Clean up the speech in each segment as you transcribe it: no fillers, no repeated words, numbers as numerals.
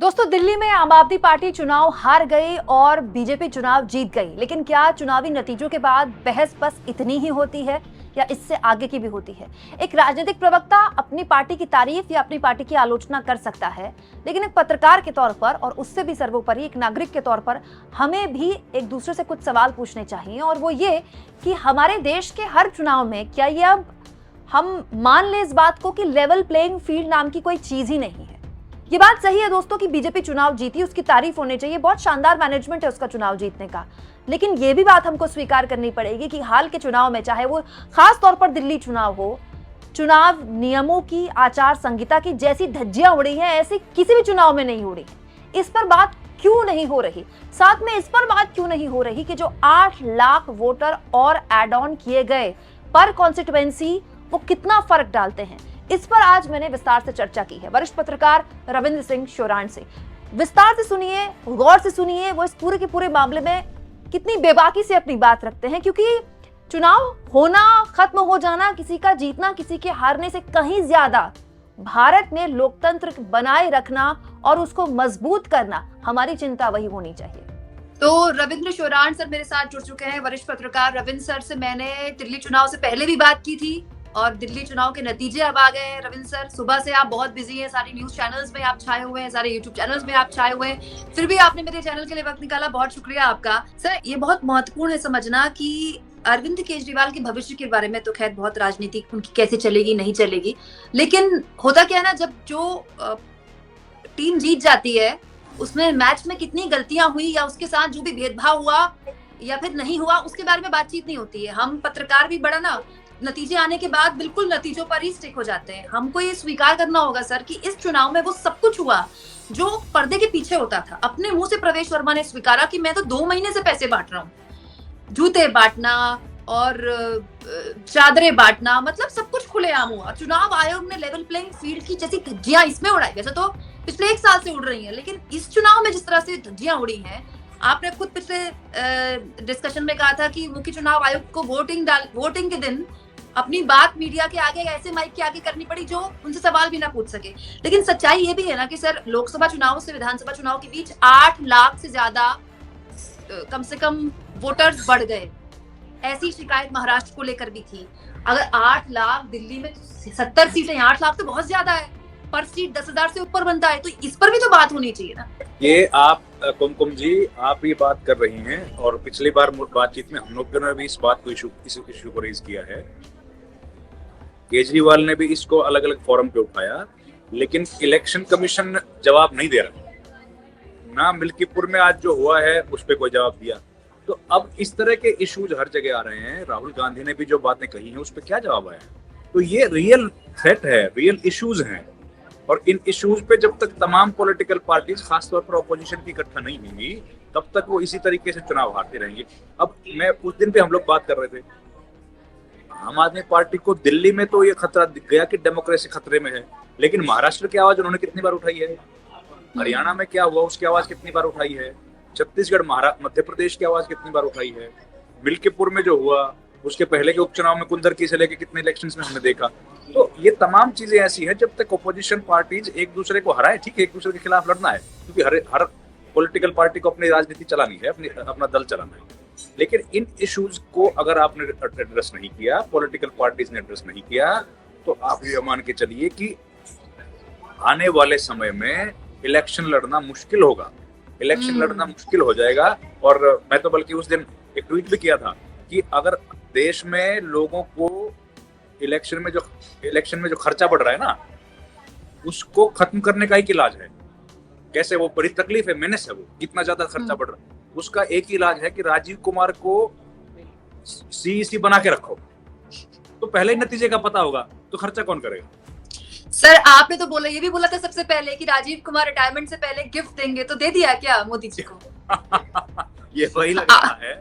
दोस्तों, दिल्ली में आम आदमी पार्टी चुनाव हार गई और बीजेपी चुनाव जीत गई। लेकिन क्या चुनावी नतीजों के बाद बहस बस इतनी ही होती है या इससे आगे की भी होती है? एक राजनीतिक प्रवक्ता अपनी पार्टी की तारीफ या अपनी पार्टी की आलोचना कर सकता है, लेकिन एक पत्रकार के तौर पर और उससे भी सर्वोपरि एक नागरिक के तौर पर हमें भी एक दूसरे से कुछ सवाल पूछने चाहिए। और वो ये कि हमारे देश के हर चुनाव में क्या ये अब हम मान लें इस बात को कि लेवल प्लेइंग फील्ड नाम की कोई चीज ही नहीं है। ये बात सही है दोस्तों कि बीजेपी चुनाव जीती, उसकी तारीफ होनी चाहिए, बहुत शानदार मैनेजमेंट है उसका चुनाव जीतने का। लेकिन ये भी बात हमको स्वीकार करनी पड़ेगी कि हाल के चुनाव में, चाहे वो खास तौर पर दिल्ली चुनाव हो, चुनाव नियमों की, आचार संहिता की जैसी धज्जियां उड़ी हैं, ऐसी किसी भी चुनाव में नहीं उड़ी। इस पर बात क्यों नहीं हो रही? साथ में इस पर बात क्यों नहीं हो रही कि जो 8 लाख वोटर और एड ऑन किए गए पर कॉन्स्टिट्यूएंसी, वो कितना फर्क डालते हैं? इस पर आज मैंने विस्तार से चर्चा की है वरिष्ठ पत्रकार रविंद्र सिंह शोराण से। विस्तार से सुनिए, गौर से सुनिए, वो इस पूरे के पूरे मामले में कितनी बेबाकी से अपनी बात रखते हैं, क्योंकि चुनाव होना, खत्म हो जाना, किसी का जीतना, किसी के हारने से कहीं ज्यादा भारत में लोकतंत्र बनाए रखना और उसको मजबूत करना हमारी चिंता वही होनी चाहिए। तो रविंद्र शोराण सर मेरे साथ जुड़ चुके हैं, वरिष्ठ पत्रकार। रविंद्र सर से मैंने दिल्ली चुनाव से पहले भी बात की थी और दिल्ली चुनाव के नतीजे अब आ गए हैं। रविंद्र सर, सुबह से आप बहुत बिजी हैं, सारी न्यूज चैनल्स में आप छाए हुए हैं, सारे यूट्यूब चैनल्स में आप छाए हुए हैं, फिर भी आपने मेरे चैनल के लिए वक्त निकाला, बहुत शुक्रिया आपका। सर, ये बहुत महत्वपूर्ण है समझना कि अरविंद केजरीवाल के भविष्य के बारे में तो खैर बहुत राजनीति उनकी कैसे चलेगी, नहीं चलेगी, लेकिन होता क्या है ना, जब जो टीम जीत जाती है उसमें मैच में कितनी गलतियां हुई या उसके साथ जो भी भेदभाव हुआ या फिर नहीं हुआ, उसके बारे में बातचीत नहीं होती है। हम पत्रकार भी बड़ा ना नतीजे आने के बाद बिल्कुल नतीजों पर ही स्टिक हो जाते हैं। हमको ये स्वीकार करना होगा सर कि इस चुनाव में वो सब कुछ हुआ जो पर्दे के पीछे होता था। अपने मुंह से प्रवेश वर्मा ने स्वीकारा कि मैं तो 2 महीने से पैसे बांट रहा हूँ, जूते बांटना और चादरें बांटना, मतलब सब कुछ खुलेआम हुआ। चुनाव आयोग ने लेवल प्लेइंग फील्ड की जैसी धज्जियां इसमें उड़ाई, वैसे तो पिछले 1 साल से उड़ रही है, लेकिन इस चुनाव में जिस तरह से धज्जियां उड़ी हैं, आपने खुद पिछले डिस्कशन में कहा था कि मुख्य चुनाव आयुक्त को वोटिंग के दिन अपनी बात मीडिया के आगे, ऐसे माइक के आगे करनी पड़ी जो उनसे सवाल भी ना पूछ सके। लेकिन सच्चाई ये भी है ना कि सर, लोकसभा चुनाव से विधानसभा चुनाव के बीच 8 लाख से ज्यादा कम से कम वोटर्स बढ़ गए। ऐसी शिकायत महाराष्ट्र को लेकर भी थी। अगर 8 लाख, दिल्ली में 70 सीटें, 8 लाख तो बहुत ज्यादा है, पर सीट 10,000 से ऊपर बनता है, तो इस पर भी तो बात होनी चाहिए ना। ये आप कुमकुम जी, आप ये बात कर रही हैं और पिछली बार बातचीत में हम लोगों ने भी इस बात को इस इशू को रेज किया है। केजरीवाल ने भी इसको अलग अलग फोरम पे उठाया, लेकिन इलेक्शन कमीशन जवाब नहीं दे रहा ना। मिल्कीपुर में आज जो हुआ है उस पर कोई जवाब दिया, तो अब इस तरह के इश्यूज हर जगह आ रहे हैं। राहुल गांधी ने भी जो बातें कही हैं उस पर क्या जवाब आया? तो ये रियल थ्रेट है, रियल इश्यूज हैं, और इन इश्यूज पे जब तक तमाम पॉलिटिकल पार्टीज, खासतौर पर ऑपोजिशन की इकट्ठा नहीं होंगी, तब तक वो इसी तरीके से चुनाव हारते रहेंगे। अब मैं उस दिन भी हम लोग बात कर रहे थे, आम आदमी पार्टी को दिल्ली में तो ये खतरा दिख गया कि डेमोक्रेसी खतरे में है, लेकिन महाराष्ट्र की आवाज उन्होंने कितनी बार उठाई है? हरियाणा में क्या हुआ उसकी आवाज कितनी बार उठाई है? छत्तीसगढ़, मध्य प्रदेश की आवाज कितनी बार उठाई है? मिल्कीपुर में जो हुआ, उसके पहले के उपचुनाव में कुंदरकी से लेकर कितने इलेक्शंस में हमने देखा। तो ये तमाम चीजें ऐसी हैं, जब तक ऑपोजिशन पार्टीज एक दूसरे को हराए, ठीक है, एक दूसरे के खिलाफ लड़ना है, क्योंकि हर पॉलिटिकल पार्टी को अपनी राजनीति चलानी है, अपना दल चलाना है। लेकिन इन इश्यूज को अगर आपने एड्रेस नहीं किया, पॉलिटिकल पार्टीज ने एड्रेस नहीं किया, तो आप ये मान के चलिए कि आने वाले समय में इलेक्शन लड़ना मुश्किल होगा, इलेक्शन लड़ना मुश्किल हो जाएगा। और मैं तो बल्कि उस दिन एक ट्वीट भी किया था कि अगर देश में लोगों को इलेक्शन में जो खर्चा बढ़ रहा है ना, उसको खत्म करने का एक इलाज है। कैसे? वो बड़ी तकलीफ है, मेहनत है, वो कितना ज्यादा खर्चा बढ़ रहा है, उसका एक ही इलाज है कि राजीव कुमार को सीईसी बना के रखो, तो पहले ही नतीजे का पता होगा, तो खर्चा कौन करेगा? सर, आपने तो बोला, ये भी बोला था सबसे पहले कि राजीव कुमार रिटायरमेंट से पहले गिफ्ट देंगे, तो दे दिया क्या मोदी जी को? ये वही लग रहा है,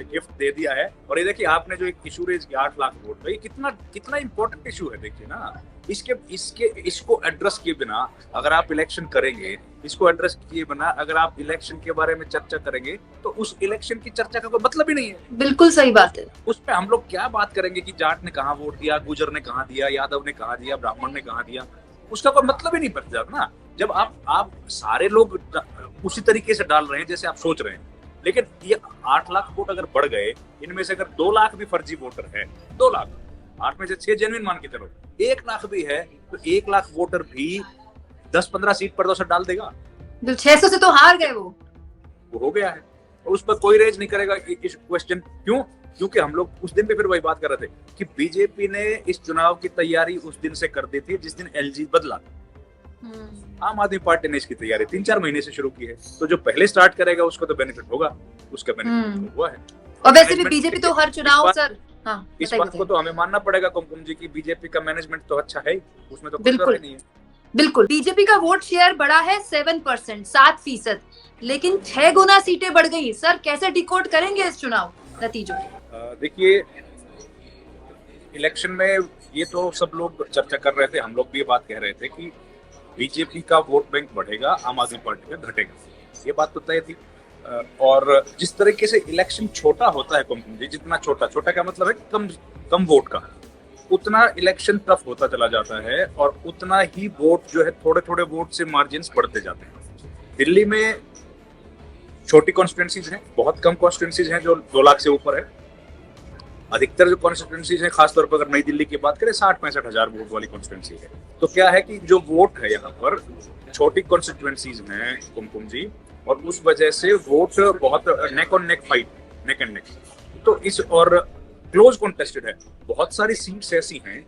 गिफ्ट दे दिया है। और ये देखिए, आपने जो एक इशू रेज किया 8 लाख वोट, ये कितना इंपॉर्टेंट इशू है। देखिए ना, इसको एड्रेस किए बिना अगर आप इलेक्शन करेंगे, इसको एड्रेस किए बिना अगर आप इलेक्शन के बारे में चर्चा करेंगे, तो उस इलेक्शन की चर्चा का कोई मतलब ही नहीं है। बिल्कुल सही बात है। उस पे हम लोग क्या बात करेंगे कि जाट ने कहाँ वोट दिया, गुजर ने कहाँ दिया, यादव ने कहाँ दिया, ब्राह्मण ने कहाँ दिया, उसका कोई मतलब ही नहीं पड़ जाता ना। जब आप सारे लोग उसी तरीके से डाल रहे हैं जैसे आप सोच रहे हैं, लेकिन ये 8 लाख वोट अगर बढ़ गए, इनमें से अगर 2 लाख भी फर्जी वोटर है, 2 लाख, 8 में से 6 जेन्युइन मान के चलो, 1 लाख भी है, तो 1 लाख वोटर भी 10-15 सीट पर तो डाल देगा। 600 से तो हार गए वो हो गया है, और उस पर कोई रेज नहीं करेगा इस क्वेश्चन। क्यों? क्योंकि हम लोग उस दिन भी फिर वही बात कर रहे थे कि बीजेपी ने इस चुनाव की तैयारी उस दिन से कर दी थी जिस दिन एलजी बदला। आम आदमी पार्टी ने इसकी तैयारी 3-4 महीने से शुरू की है, तो जो पहले स्टार्ट करेगा उसको तो बेनिफिट होगा, उसका बेनिफिट हुआ है। और वैसे भी बीजेपी तो हर चुनाव सर, हाँ, इस बात को तो हमें मानना पड़ेगा कुमकुम जी की बीजेपी का मैनेजमेंट तो अच्छा है, उसमें तो बिल्कुल नहीं है। बिल्कुल, बीजेपी का वोट शेयर बढ़ा है 7%, 7%, लेकिन 6 गुना सीटें बढ़ गई। सर कैसे डिकोड करेंगे इस चुनाव नतीजों? देखिए, इलेक्शन में ये तो सब लोग चर्चा कर रहे थे, हम लोग भी ये बात कह रहे थे कि बीजेपी का वोट बैंक बढ़ेगा, आम आदमी पार्टी का घटेगा, ये बात तो तय थी। और जिस तरीके से इलेक्शन छोटा होता है कुमकुम जी, जितना छोटा का मतलब है कम वोट का, उतना इलेक्शन टफ होता चला जाता है और उतना ही वोट जो है थोड़े वोट से मार्जिन्स बढ़ते जाते हैं। दिल्ली में छोटी कॉन्स्टिट्यूंसीज हैं, बहुत कम कॉन्स्टिट्यूंसीज हैं जो 2 लाख से ऊपर है। अधिकतर जो कॉन्स्टिट्यूंसीज हैं, खासतौर पर अगर नई दिल्ली की बात करें, 60-65 हजार वोट वाली कॉन्स्टिट्यूंसी है। तो क्या है कि जो वोट है यहाँ पर छोटी कॉन्स्टिट्यूंसीज हैं कुमकुम जी, और उस वजह से वोट बहुत नेक on neck fight, neck and neck, तो इस और क्लोज कॉन्टेस्टेड है। बहुत सारी सीट्स ऐसी हैं,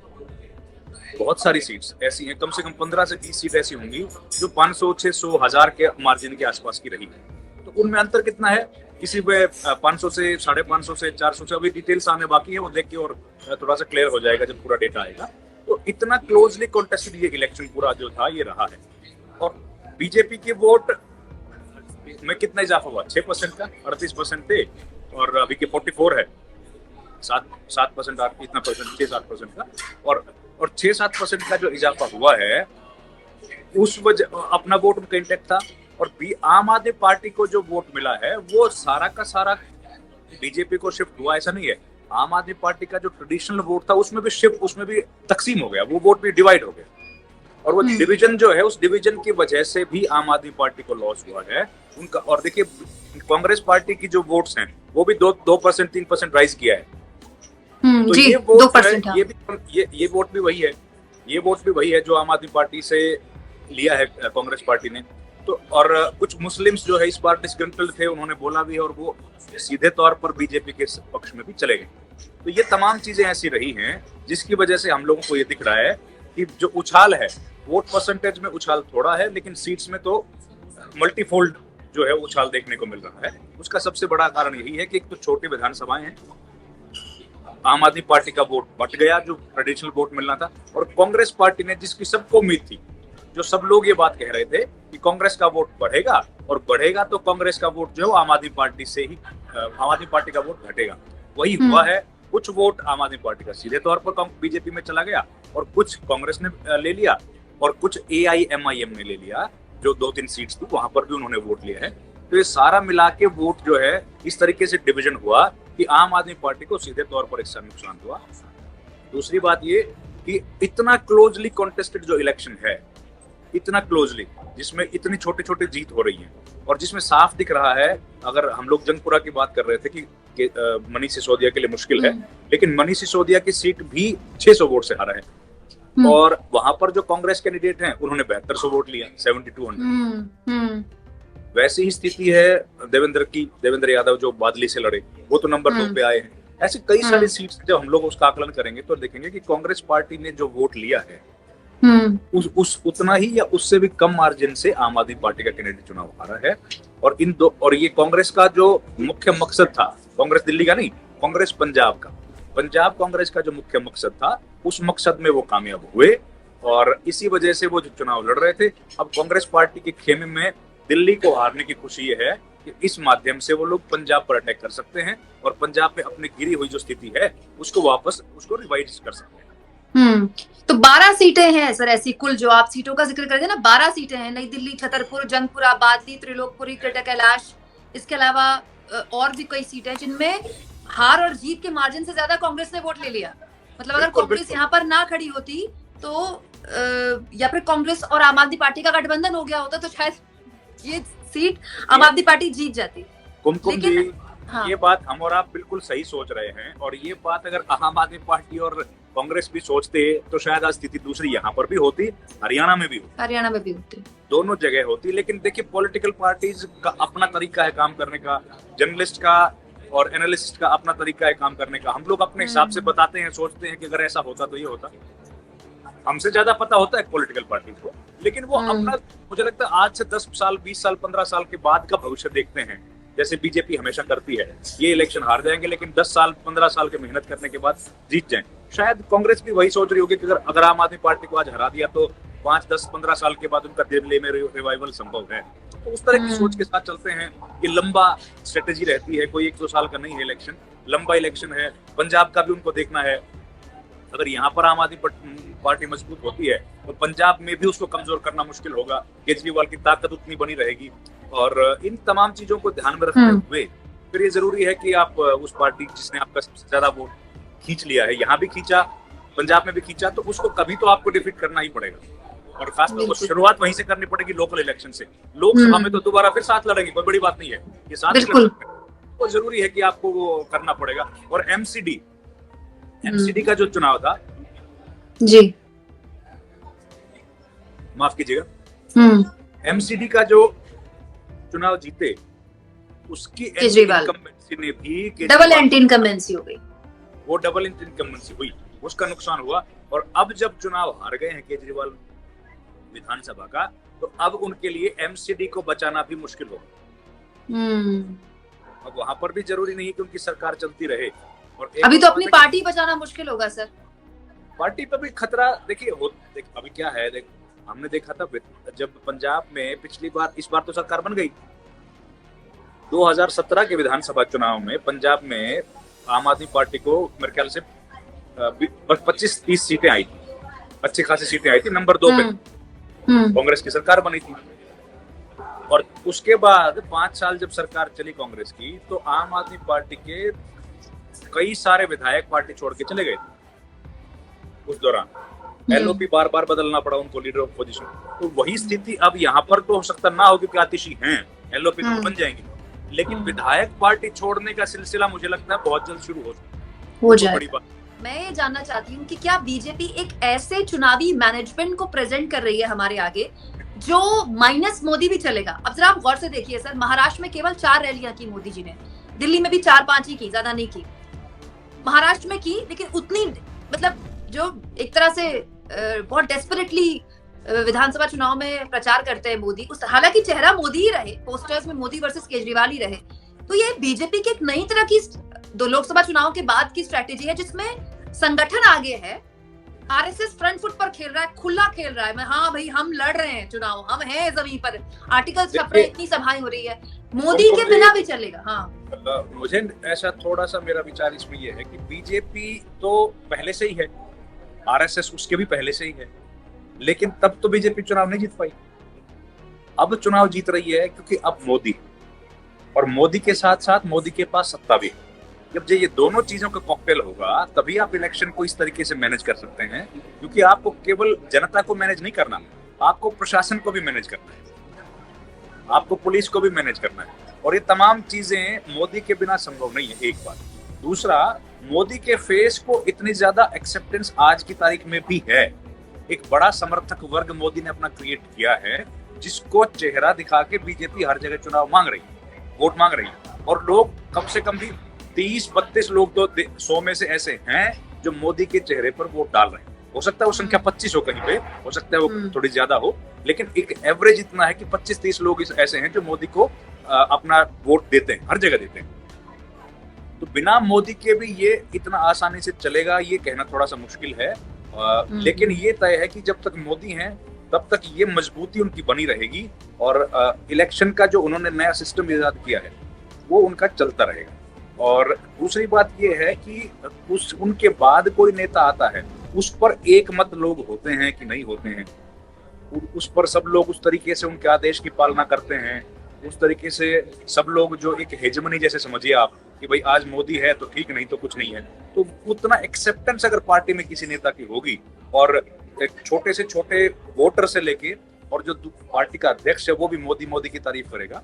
कम से कम 15 से 20 सीट ऐसी होंगी जो 500, 600, 1000 के मार्जिन के आसपास की रही है। तो उनमें अंतर कितना है? किसी में 500 से 550 से 400 से, अभी डिटेल्स आने बाकी है, वो देख के और थोड़ा सा क्लियर हो जाएगा जब पूरा डेटा आएगा। तो इतना क्लोजली कॉन्टेस्टेड ये इलेक्शन पूरा जो था ये रहा है। और बीजेपी के वोट में कितना इजाफा हुआ? 6% का, 38% थे और अभी के 44 है, 7% इतना परसेंट, 6-7% का, और 6-7% का जो इजाफा हुआ है उस वजह अपना वोट उनका इंटैक्ट था। और आम आदमी पार्टी को जो वोट मिला है वो सारा का सारा बीजेपी को शिफ्ट हुआ, ऐसा नहीं है। आम आदमी पार्टी का जो ट्रेडिशनल वोट था उसमें भी तकसीम हो गया, वो वोट भी डिवाइड हो गया, और वो डिवीजन जो है, उस डिवीजन की वजह से भी आम आदमी पार्टी को लॉस हुआ है उनका। और देखिए, कांग्रेस पार्टी की जो वोट्स हैं वो भी 2%, 3% राइज किया है। तो जी, ये वोट 2% है, ये वोट भी वही है जो आम आदमी पार्टी से लिया है कांग्रेस पार्टी ने। तो और कुछ मुस्लिम्स जो है इस बार डिस्ग्रंटल्ड थे, उन्होंने बोला भी, और वो सीधे तौर पर बीजेपी के पक्ष में भी चले गए। तो ये तमाम चीजें ऐसी रही हैं जिसकी वजह से हम लोगों को ये दिख रहा है कि जो उछाल है, वोट परसेंटेज में उछाल थोड़ा है, लेकिन सीट्स में तो मल्टीफोल्ड जो है उछाल देखने को मिल रहा है। उसका सबसे बड़ा कारण यही है कि एक तो छोटी विधानसभाएं हैं, आम आदमी पार्टी का वोट बट गया जो ट्रेडिशनल वोट मिलना था, और कांग्रेस पार्टी ने, जिसकी सबको उम्मीद थी, जो सब लोग ये बात कह रहे थे कि कांग्रेस का वोट बढ़ेगा, और बढ़ेगा तो कांग्रेस का वोट जो है आम आदमी पार्टी से ही, आम आदमी पार्टी का वोट घटेगा, वही हुआ है। कुछ वोट आम आदमी पार्टी का सीधे तौर पर बीजेपी में चला गया, और कुछ कांग्रेस ने ले लिया, और कुछ AIMIM ने ले लिया, जो 2-3 सीट्स थी वहां पर भी उन्होंने वोट लिया है। तो ये सारा मिला के वोट जो है इस तरीके से डिवीजन हुआ कि आम आदमी पार्टी को सीधे तौर पर इससे नुकसान हुआ। दूसरी बात ये कि इतना क्लोजली कॉन्टेस्टेड जो इलेक्शन है, इतना क्लोजली, जिसमें इतनी छोटी जीत हो रही है, और जिसमें साफ दिख रहा है, अगर हम लोग जंगपुरा की बात कर रहे थे कि मनीष सिसोदिया के लिए मुश्किल है, लेकिन मनीष सिसोदिया की सीट भी 600 वोट से हारा है, और वहां पर जो कांग्रेस कैंडिडेट हैं उन्होंने 7200 वोट लिया, 7200। वैसी ही स्थिति है देवेंद्र यादव जो बादली से लड़े, वो तो नंबर 2 पे आए हैं। ऐसे कई सारी सीट्स जब हम लोग उसका आकलन करेंगे तो देखेंगे कि कांग्रेस पार्टी ने जो वोट लिया है उतना ही या उससे भी कम मार्जिन से आम आदमी पार्टी का कैंडिडेट चुनाव हारा है। और ये कांग्रेस का जो मुख्य मकसद था, कांग्रेस दिल्ली का नहीं, कांग्रेस पंजाब कांग्रेस का जो मुख्य मकसद था, उस मकसद में वो कामयाब हुए, और इसी वजह से वो जो चुनाव लड़ रहे थे, अब कांग्रेस पार्टी के खेमे में दिल्ली को हारने की खुशी ये है कि इस माध्यम से वो लोग पंजाब पर अटैक कर सकते हैं, और पंजाब में अपनी गिरी हुई जो स्थिति है उसको रिवाइज कर सकते हैं। तो 12 सीटें हैं सर ऐसी, कुल जो आप सीटों का जिक्र करते हैं ना, 12 सीटें हैं, नई दिल्ली, छतरपुर, जंगपुरा, बादली, त्रिलोकपुरी, ग्रेटर कैलाश, इसके अलावा और भी कई सीटें जिनमें हार और जीत के मार्जिन से ज्यादा कांग्रेस ने वोट ले लिया। मतलब अगर कांग्रेस यहाँ पर ना खड़ी होती तो या फिर कांग्रेस और आम आदमी पार्टी का गठबंधन हो गया होता तो शायद ये सीट आम आदमी पार्टी जीत जाती। कुमकुम जी, हाँ। ये बात हम और आप बिल्कुल सही सोच रहे हैं, और ये बात अगर आम आदमी पार्टी और कांग्रेस भी सोचते तो शायद आज स्थिति दूसरी यहाँ पर भी होती, हरियाणा में भी होती, हरियाणा में भी होती, दोनों जगह होती। लेकिन देखिए, पॉलिटिकल पार्टीज का अपना तरीका है काम करने का, जर्नलिस्ट का और एनालिस्ट का अपना तरीका है काम करने का। हम लोग अपने हिसाब से बताते हैं, सोचते हैं कि अगर ऐसा होता तो ये होता। हमसे ज्यादा पता होता है पॉलिटिकल पार्टी को, लेकिन वो अपना, मुझे लगता है आज से 10 साल 20 साल 15 साल के बाद का भविष्य देखते हैं, जैसे बीजेपी हमेशा करती है। ये इलेक्शन हार जाएंगे लेकिन 10 साल 15 साल के मेहनत करने के बाद जीत जाएं। शायद कांग्रेस भी वही सोच रही होगी कि अगर आम आदमी पार्टी को आज हरा दिया तो 5 10 15 साल के बाद उनका दिल्ली में रिवाइवल संभव है। तो उस तरह की सोच के साथ चलते हैं। ये लंबा स्ट्रेटेजी रहती है, कोई 1-2 साल का नहीं है इलेक्शन, लंबा इलेक्शन है। पंजाब का भी उनको देखना है, अगर यहाँ पर आम आदमी पार्टी मजबूत होती है तो पंजाब में भी उसको कमजोर करना मुश्किल होगा, केजरीवाल की ताकत उतनी बनी रहेगी। और इन तमाम चीजों को ध्यान में रखते हुए फिर ये जरूरी है कि आप उस पार्टी जिसने आपका सबसे ज्यादा वोट खींच लिया है, यहाँ भी खींचा, पंजाब में भी खींचा, तो उसको कभी तो आपको डिफीट करना ही पड़ेगा। और खासतौर पर शुरुआत वहीं से करनी पड़ेगी, लोकल इलेक्शन से। लोकसभा में तो दोबारा फिर साथ लड़ेंगे, कोई बड़ी बात नहीं है, ये साथ तो जरूरी है कि आपको वो करना पड़ेगा। और एमसीडी का जो चुनाव था जी, माफ कीजिएगा, एमसीडी का जो चुनाव जीते उसकी इनकम्बेंसी ने भी डबल एंटी इनकम्बेंसी हो गई, वो डबल एंटी इनकम्बेंसी हुई, उसका नुकसान हुआ। और अब जब चुनाव हार गए हैं केजरीवाल विधानसभा का, तो अब उनके लिए एमसीडी को बचाना भी मुश्किल होगा। अब वहां पर भी जरूरी नहीं कि उनकी सरकार चलती रहे। और अभी तो अपनी पार्टी बचाना मुश्किल होगा सर, पार्टी पर भी खतरा। देखिए अभी क्या है, हमने देखा था जब पंजाब में पिछली बार, इस बार तो सरकार बन गई, 2017 के विधानसभा चुनाव में पंजाब में आम आदमी पार्टी को मेरे ख्याल से 25-30 सीटें आई थी, अच्छी खासी सीटें आई थी, नंबर 2 पे कांग्रेस की सरकार बनी थी। और उसके बाद 5 साल जब सरकार चली कांग्रेस की, तो आम आदमी पार्टी के कई सारे विधायक पार्टी छोड़ के चले गए थे उस दौरान। एलओपी बार बार बदलना पड़ा उनको, लीडर ऑफ पोजीशन। तो वही स्थिति अब यहाँ पर तो हो सकता ना हो, क्योंकि आतिशी हैं, एलओपी तो बन जाएंगे, लेकिन विधायक पार्टी छोड़ने का सिलसिला मुझे लगता है बहुत जल्द शुरू हो जाएगा। मैं ये जानना चाहती हूँ कि क्या बीजेपी एक ऐसे चुनावी मैनेजमेंट को प्रेजेंट कर रही है हमारे आगे जो माइनस मोदी भी चलेगा? अब जरा आप गौर से देखिए सर, महाराष्ट्र में केवल 4 रैलियां की मोदी जी ने, दिल्ली में भी 4-5 ही की, ज्यादा नहीं की। महाराष्ट्र में की, लेकिन उतनी, मतलब जो एक तरह से बहुत डेस्परेटली विधानसभा चुनाव में प्रचार करते हैं मोदी, उस हालांकि चेहरा मोदी ही रहे, पोस्टर्स में मोदी वर्सेस केजरीवाल ही रहे। तो ये बीजेपी की एक नई तरह की 2 लोकसभा चुनाव के बाद की स्ट्रेटेजी है, जिसमें संगठन आगे है, आरएसएस फ्रंट फुट पर खेल रहा है, खुला खेल रहा है। हाँ भाई, हम लड़ रहे हैं चुनाव, हम हैं जमीन पर, आर्टिकल छप रहे, इतनी सभाएं हो रही है, मोदी के बिना भी चलेगा। हाँ, मुझे ऐसा थोड़ा सा मेरा विचार इसमें ये है कि बीजेपी तो पहले से ही है, आरएसएस उसके भी पहले से ही है, लेकिन तब तो बीजेपी चुनाव नहीं जीत पाई। अब चुनाव जीत रही है क्योंकि अब मोदी, और मोदी के साथ साथ मोदी के पास सत्ता भी है। जब ये दोनों चीजों का कॉकटेल होगा, तभी आप इलेक्शन को इस तरीके से मैनेज कर सकते हैं, क्योंकि आपको केवल जनता को मैनेज नहीं करना, आपको प्रशासन को भी मैनेज करना है, आपको पुलिस को भी मैनेज करना है, और ये तमाम चीजें मोदी के बिना संभव नहीं है, एक बात। दूसरा, मोदी के फेस को इतनी ज्यादा एक्सेप्टेंस आज की तारीख में भी है, एक बड़ा समर्थक वर्ग मोदी ने अपना क्रिएट किया है, जिसको चेहरा दिखा के बीजेपी हर जगह चुनाव मांग रही है, वोट मांग रही है। और लोग कम से कम भी 30-32 लोग तो 100 में से ऐसे हैं जो मोदी के चेहरे पर वोट डाल रहे हैं। हो सकता है वो संख्या 25 हो कहीं पे, हो सकता है वो थोड़ी ज्यादा हो, लेकिन एक एवरेज इतना है कि 25-30 लोग ऐसे हैं जो मोदी को अपना वोट देते हैं, हर जगह देते हैं। तो बिना मोदी के भी ये इतना आसानी से चलेगा, ये कहना थोड़ा सा मुश्किल है। लेकिन ये तय है कि जब तक मोदी हैं तब तक ये मजबूती उनकी बनी रहेगी, और इलेक्शन का जो उन्होंने नया सिस्टम ईजाद किया है वो उनका चलता रहेगा। और दूसरी बात ये है कि उनके बाद कोई नेता आता है, उस पर एक मत लोग होते हैं कि नहीं होते हैं, उस पर सब लोग उस तरीके से उनके आदेश की पालना करते हैं, उस तरीके से सब लोग जो एक हेजमनी जैसे समझिए आप कि भाई आज मोदी है तो ठीक, नहीं तो कुछ नहीं है। तो उतना एक्सेप्टेंस अगर पार्टी में किसी नेता की होगी, और एक छोटे से छोटे वोटर से लेके और जो पार्टी का अध्यक्ष है वो भी मोदी मोदी की तारीफ करेगा।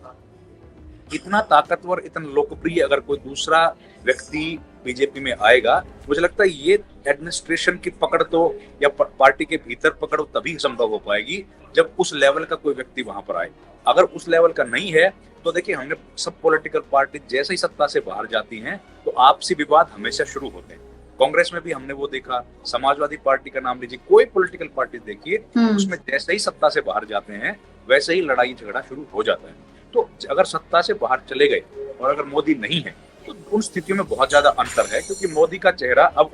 इतना ताकतवर, इतना लोकप्रिय अगर कोई दूसरा व्यक्ति बीजेपी में आएगा, मुझे लगता है ये एडमिनिस्ट्रेशन की पकड़ तो या पार्टी के भीतर पकड़ तभी संभव हो पाएगी जब उस लेवल का कोई व्यक्ति वहां पर आए। अगर उस लेवल का नहीं है तो देखिए, हमने सब पॉलिटिकल पार्टी जैसे ही सत्ता से बाहर जाती हैं तो आपसी विवाद हमेशा शुरू होते हैं। कांग्रेस में भी हमने वो देखा, समाजवादी पार्टी का नाम लीजिए, कोई पॉलिटिकल पार्टी देखिए, उसमें जैसे ही सत्ता से बाहर जाते हैं वैसे ही लड़ाई झगड़ा शुरू हो जाता है। तो अगर सत्ता से बाहर चले गए और अगर मोदी नहीं है तो उन स्थितियों में बहुत ज्यादा अंतर है, क्योंकि मोदी का चेहरा अब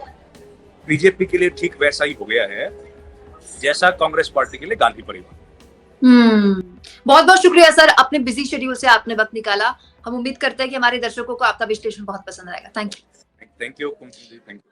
बीजेपी के लिए ठीक वैसा ही हो गया है जैसा कांग्रेस पार्टी के लिए गांधी परिवार। बहुत बहुत शुक्रिया सर, अपने बिजी शेड्यूल से आपने वक्त निकाला। हम उम्मीद करते हैं कि हमारे दर्शकों को आपका विश्लेषण बहुत पसंद आएगा। Thank you. Thank you Kumkum ji, thank you.